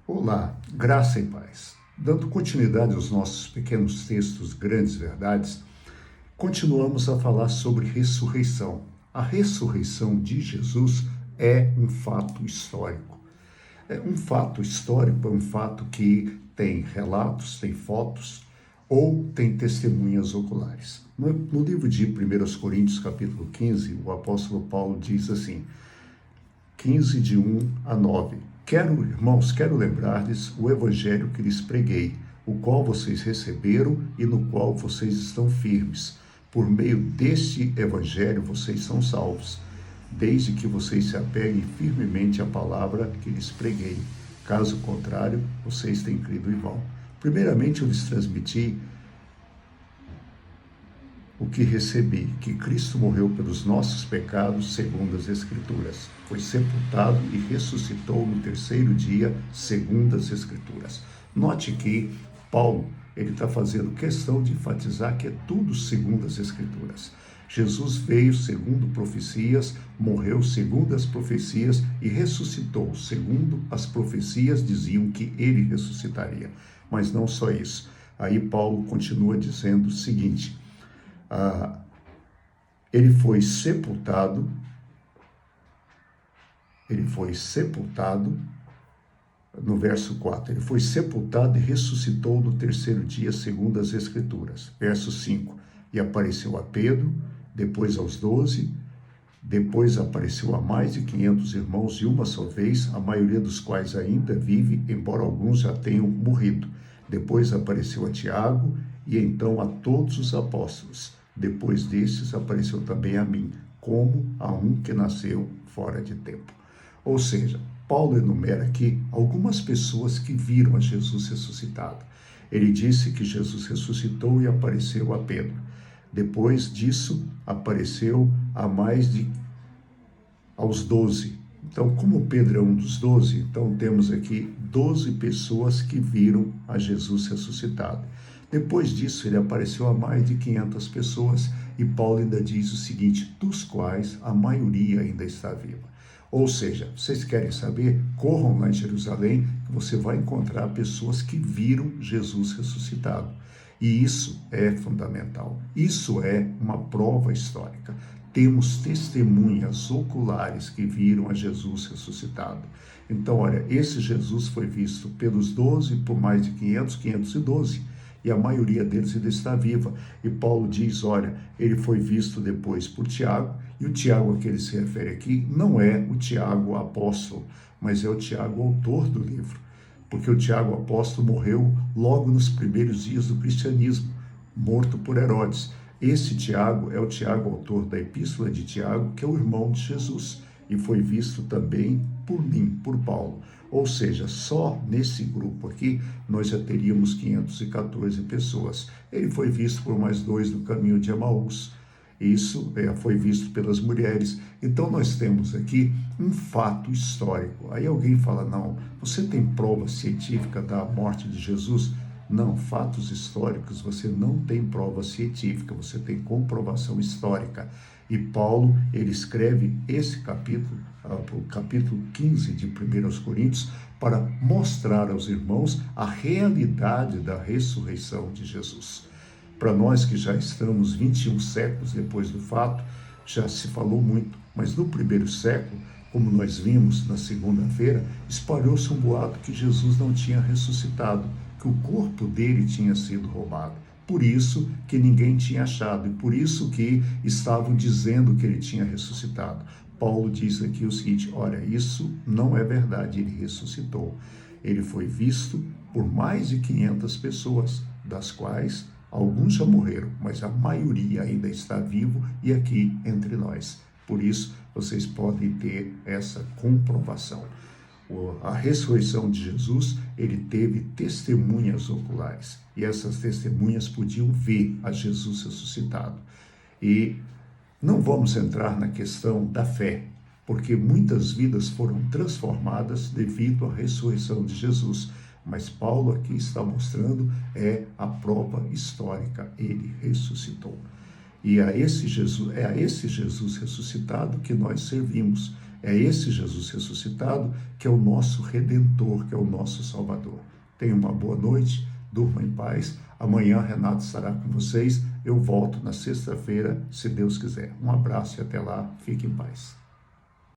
Olá, graça e paz. Dando continuidade aos nossos pequenos textos, grandes verdades, continuamos a falar sobre ressurreição. A ressurreição de Jesus é um fato histórico. É um fato histórico, é um fato que tem relatos, tem fotos ou tem testemunhas oculares. No livro de 1 Coríntios, capítulo 15, o apóstolo Paulo diz assim: 15, de 1 a 9. Irmãos, quero lembrar-lhes o evangelho que lhes preguei, o qual vocês receberam e no qual vocês estão firmes. Por meio deste evangelho vocês são salvos, desde que vocês se apeguem firmemente à palavra que lhes preguei. Caso contrário, vocês têm crido em vão. Primeiramente, eu lhes transmiti o que recebi, que Cristo morreu pelos nossos pecados, segundo as Escrituras. Foi sepultado e ressuscitou no terceiro dia, segundo as Escrituras. Note que Paulo, ele está fazendo questão de enfatizar que é tudo segundo as Escrituras. Jesus veio segundo profecias, morreu segundo as profecias e ressuscitou segundo as profecias diziam que ele ressuscitaria. Mas não só isso. Aí Paulo continua dizendo o seguinte: ele foi sepultado, no verso 4, ele foi sepultado e ressuscitou no terceiro dia, segundo as Escrituras. Verso 5, e apareceu a Pedro, depois aos 12, depois apareceu a mais de 500 irmãos de uma só vez, a maioria dos quais ainda vive, embora alguns já tenham morrido. Depois apareceu a Tiago e então a todos os apóstolos. Depois destes apareceu também a mim, como a um que nasceu fora de tempo. Ou seja, Paulo enumera aqui algumas pessoas que viram a Jesus ressuscitado. Ele disse que Jesus ressuscitou e apareceu a Pedro. Depois disso, apareceu aos 12. Então, como Pedro é um dos 12, então temos aqui 12 pessoas que viram a Jesus ressuscitado. Depois disso, ele apareceu a mais de 500 pessoas e Paulo ainda diz o seguinte: dos quais a maioria ainda está viva. Ou seja, vocês querem saber? Corram lá em Jerusalém, que você vai encontrar pessoas que viram Jesus ressuscitado. E isso é fundamental. Isso é uma prova histórica. Temos testemunhas oculares que viram a Jesus ressuscitado. Então, olha, esse Jesus foi visto pelos 12, por mais de 512, e a maioria deles ainda está viva. E Paulo diz, olha, ele foi visto depois por Tiago, e o Tiago a que ele se refere aqui não é o Tiago apóstolo, mas é o Tiago autor do livro, porque o Tiago apóstolo morreu logo nos primeiros dias do cristianismo, morto por Herodes. Esse Tiago é o Tiago autor da Epístola de Tiago, que é o irmão de Jesus, e foi visto também por mim, por Paulo. Ou seja, só nesse grupo aqui nós já teríamos 514 pessoas. Ele foi visto por mais 2 no caminho de Emaús. Isso foi visto pelas mulheres. Então nós temos aqui um fato histórico. Aí alguém fala, não, você tem prova científica da morte de Jesus? Não, fatos históricos você não tem prova científica, você tem comprovação histórica. E Paulo, ele escreve esse capítulo, o capítulo 15 de 1 Coríntios, para mostrar aos irmãos a realidade da ressurreição de Jesus. Para nós que já estamos 21 séculos depois do fato, já se falou muito, mas no primeiro século, como nós vimos na segunda-feira, espalhou-se um boato que Jesus não tinha ressuscitado, que o corpo dele tinha sido roubado. Por isso que ninguém tinha achado, e por isso que estavam dizendo que ele tinha ressuscitado. Paulo diz aqui o seguinte, olha, isso não é verdade, ele ressuscitou. Ele foi visto por mais de 500 pessoas, das quais alguns já morreram, mas a maioria ainda está vivo e aqui entre nós. Por isso, vocês podem ter essa comprovação. A ressurreição de Jesus, ele teve testemunhas oculares, e essas testemunhas podiam ver a Jesus ressuscitado. E não vamos entrar na questão da fé, porque muitas vidas foram transformadas devido à ressurreição de Jesus. Mas Paulo aqui está mostrando a prova histórica, ele ressuscitou. E é a esse Jesus ressuscitado que nós servimos. É esse Jesus ressuscitado que é o nosso Redentor, que é o nosso Salvador. Tenha uma boa noite, durma em paz. Amanhã Renato estará com vocês. Eu volto na sexta-feira, se Deus quiser. Um abraço e até lá. Fique em paz.